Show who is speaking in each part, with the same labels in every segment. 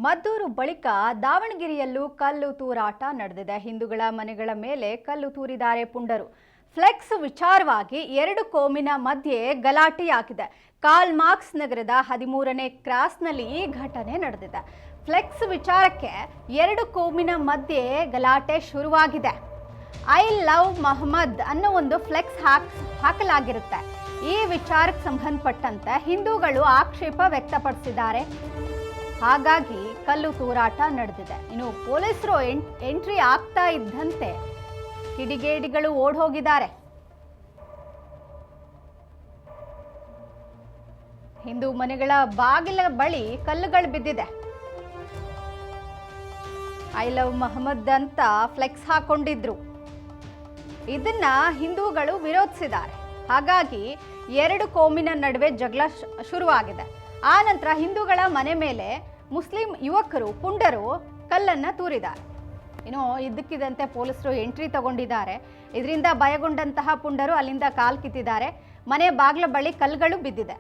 Speaker 1: ಮದ್ದೂರು ಬಳಿಕ ದಾವಣಗೆರೆಯಲ್ಲೂ ಕಲ್ಲು ತೂರಾಟ ನಡೆದಿದೆ. ಹಿಂದೂಗಳ ಮನೆಗಳ ಮೇಲೆ ಕಲ್ಲು ತೂರಿದ್ದಾರೆ ಪುಂಡರು. ಫ್ಲೆಕ್ಸ್ ವಿಚಾರವಾಗಿ ಎರಡು ಕೋಮಿನ ಮಧ್ಯೆ ಗಲಾಟೆಯಾಗಿದೆ. ಕಾರ್ಲ್ ಮಾರ್ಕ್ಸ್ ನಗರದ 13ನೇ ಕ್ರಾಸ್ನಲ್ಲಿ ಈ ಘಟನೆ ನಡೆದಿದೆ. ಫ್ಲೆಕ್ಸ್ ವಿಚಾರಕ್ಕೆ ಎರಡು ಕೋಮಿನ ಮಧ್ಯೆ ಗಲಾಟೆ ಶುರುವಾಗಿದೆ. ಐ ಲವ್ ಮೊಹಮ್ಮದ್ ಅನ್ನೋ ಒಂದು ಫ್ಲೆಕ್ಸ್ ಹಾಕಲಾಗಿರುತ್ತೆ. ಈ ವಿಚಾರಕ್ಕೆ ಸಂಬಂಧಪಟ್ಟಂತೆ ಹಿಂದೂಗಳು ಆಕ್ಷೇಪ ವ್ಯಕ್ತಪಡಿಸಿದ್ದಾರೆ. ಹಾಗಾಗಿ ಕಲ್ಲು ತೂರಾಟ ನಡೆದಿದೆ. ಇನ್ನು ಪೊಲೀಸರು ಎಂಟ್ರಿ ಆಗ್ತಾ ಇದ್ದಂತೆ ಕಿಡಿಗೇಡಿಗಳು ಓಡ್ ಹೋಗಿದ್ದಾರೆ. ಹಿಂದೂ ಮನೆಗಳ ಬಾಗಿಲ ಬಳಿ ಕಲ್ಲುಗಳು ಬಿದ್ದಿದೆ. ಐ ಲವ್ ಮೊಹಮ್ಮದ್ ಅಂತ ಫ್ಲೆಕ್ಸ್ ಹಾಕೊಂಡಿದ್ರು. ಇದನ್ನ ಹಿಂದೂಗಳು ವಿರೋಧಿಸಿದ್ದಾರೆ. ಹಾಗಾಗಿ ಎರಡು ಕೋಮಿನ ನಡುವೆ ಜಗಳ ಶುರುವಾಗಿದೆ. ಆ ನಂತರ ಹಿಂದೂಗಳ ಮನೆ ಮೇಲೆ ಮುಸ್ಲಿಂ ಯುವಕರು ಪುಂಡರು ಕಲ್ಲನ್ನ ತೂರಿದ್ದಾರೆ. ಇನ್ನು ಇದ್ದಕ್ಕಿದ್ದಂತೆ ಪೊಲೀಸರು ಎಂಟ್ರಿ ತಗೊಂಡಿದ್ದಾರೆ. ಇದರಿಂದ ಭಯಗೊಂಡಂತಹ ಪುಂಡರು ಅಲ್ಲಿಂದ ಕಾಲ್ ಕಿತ್ತಿದ್ದಾರೆ. ಮನೆ ಬಾಗಿಲ ಬಳಿ ಕಲ್ಲುಗಳು ಬಿದ್ದಿದೆ.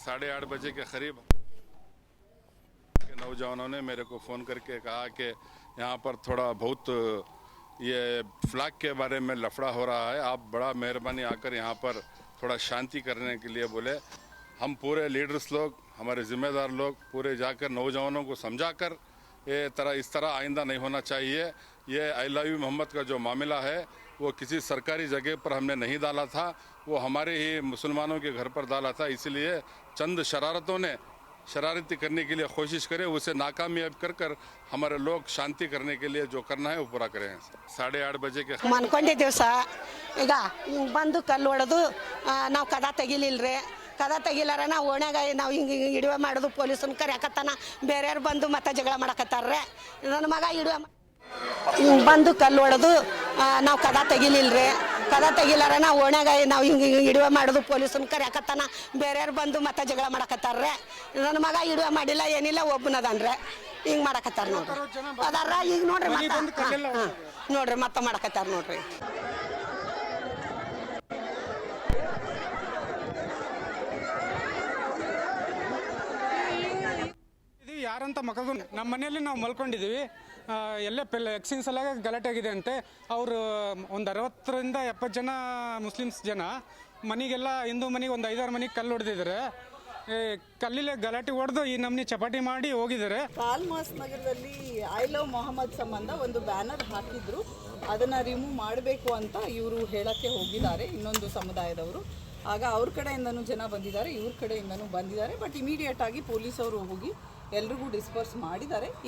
Speaker 2: साढ़े 8 बजे के करीब नौजवानों ने मेरे को फ़ोन करके कहा कि यहाँ पर थोड़ा बहुत ये फ्लैग के बारे में लफड़ा हो रहा है, आप बड़ा मेहरबानी आकर यहाँ पर थोड़ा शांति करने के लिए बोले। हम पूरे लीडर्स लोग, हमारे ज़िम्मेदार लोग पूरे जाकर नौजवानों को समझाकर इस तरह आइंदा नहीं होना चाहिए। ये आई लव यू मोहम्मद का जो मामला है वो किसी सरकारी जगह पर हमने नहीं डाला था, वो हमारे ही मुसलमानों के घर पर डाला था। इसलिए चंद शरारतों ने शरारती करने के लिए कोशिश करे, उसे नाकामयाब कर हमारे लोग शांति करने के लिए जो करना है वो पूरा करें। 8:30 बजे के
Speaker 3: ಅನ್ಕೊಂಡಿದ್ದೀವಿ ಸರ್. ಈಗ ಬಂದು ಕಲ್ಲು ಹೊಡೆದು ನಾವು ಕದ ತೆಗಿಲಿಲ್ರಿ. ಕದ ತೆಗಿಲಾರ ನಾವು ಓಣ್ಯಾಗ ನಾವು ಹಿಂಗೆ ಹಿಡುವೆ ಮಾಡೋದು ಪೊಲೀಸನ್ ಕರ್ಯಾಕತ್ತಾನ. ಬೇರೆಯವ್ರು ಬಂದು ಮತ್ತೆ ಜಗಳ ಮಾಡಕತ್ತಾರ್ರೆ. ನನ್ನ ಮಗ ಹಿಡುವೆ ಬಂದು ಕಲ್ಲು ಹೊಡೆದು ನಾವು ಕದ ತೆಗಿಲಿಲ್ರಿ. ಕದ ತೆಗಿಲಾರ ನಾವು ಓಣ್ಯಾಗ ನಾವು ಹಿಂಗೆ ಹಿಡುವೆ ಮಾಡೋದು ಪೊಲೀಸನ್ ಕರ್ಯಾಕತ್ತಾನ. ಬೇರೆಯವ್ರು ಬಂದು ಮತ್ತೆ ಜಗಳ ಮಾಡಕತ್ತಾರ್ರೆ. ನನ್ನ ಮಗ ಹಿಡುವೆ ಮಾಡಿಲ್ಲ ಏನಿಲ್ಲ, ಒಬ್ಬನದನ್ರೆ ಹಿಂಗೆ ಮಾಡಕತ್ತಾರ ನೋಡ್ರಿ. ಅದಾರ ಈಗ ನೋಡ್ರಿ ನೋಡ್ರಿ ಮತ್ತೆ ಮಾಡಕತ್ತಾರ ನೋಡ್ರಿ.
Speaker 4: ಇದು ಯಾರಂತ ಮಕ್ಕಳು ನಮ್ಮ ಮನೆಯಲ್ಲಿ ನಾವು ಮಲ್ಕೊಂಡಿದ್ದೀವಿ. ಎಲ್ಲೇ ಎಕ್ಸಿನ್ ಸಲಾಗ ಗಲಾಟೆ ಆಗಿದೆ ಅಂತೆ. ಅವರು ಒಂದು 60ರಿಂದ 70 ಜನ ಮುಸ್ಲಿಮ್ಸ್ ಜನ ಮನೆಗೆಲ್ಲ ಹಿಂದೂ ಮನೆಗೆ ಒಂದು 5-6 ಮನೆಗೆ ಕಲ್ಲು ಹೊಡೆದಿದ್ದಾರೆ. ಕಲ್ಲಿಲೆ ಗಲಾಟೆ ಹೊಡೆದು ಈ ನಮ್ಮನೆ ಚಪಾಟಿ ಮಾಡಿ ಹೋಗಿದ್ದಾರೆ.
Speaker 5: ಕಾರ್ಲ್ ಮಾರ್ಕ್ಸ್ ನಗರದಲ್ಲಿ ಐ ಲವ್ ಮೊಹಮ್ಮದ್ ಸಂಬಂಧ ಒಂದು ಬ್ಯಾನರ್ ಹಾಕಿದ್ರು. ಅದನ್ನು ರಿಮೂವ್ ಮಾಡಬೇಕು ಅಂತ ಇವರು ಹೇಳಕ್ಕೆ ಹೋಗಿದ್ದಾರೆ, ಇನ್ನೊಂದು ಸಮುದಾಯದವರು. ಆಗ ಅವ್ರ ಕಡೆಯಿಂದನೂ ಜನ ಬಂದಿದ್ದಾರೆ, ಇವ್ರ ಕಡೆಯಿಂದನೂ ಬಂದಿದ್ದಾರೆ. ಬಟ್ ಇಮಿಡಿಯೇಟ್ ಆಗಿ ಪೊಲೀಸವರು ಹೋಗಿ ಎಲ್ರಿಗೂ ಡಿಸ್ಪರ್ಸ್ ಮಾಡಿದ್ದಾರೆ.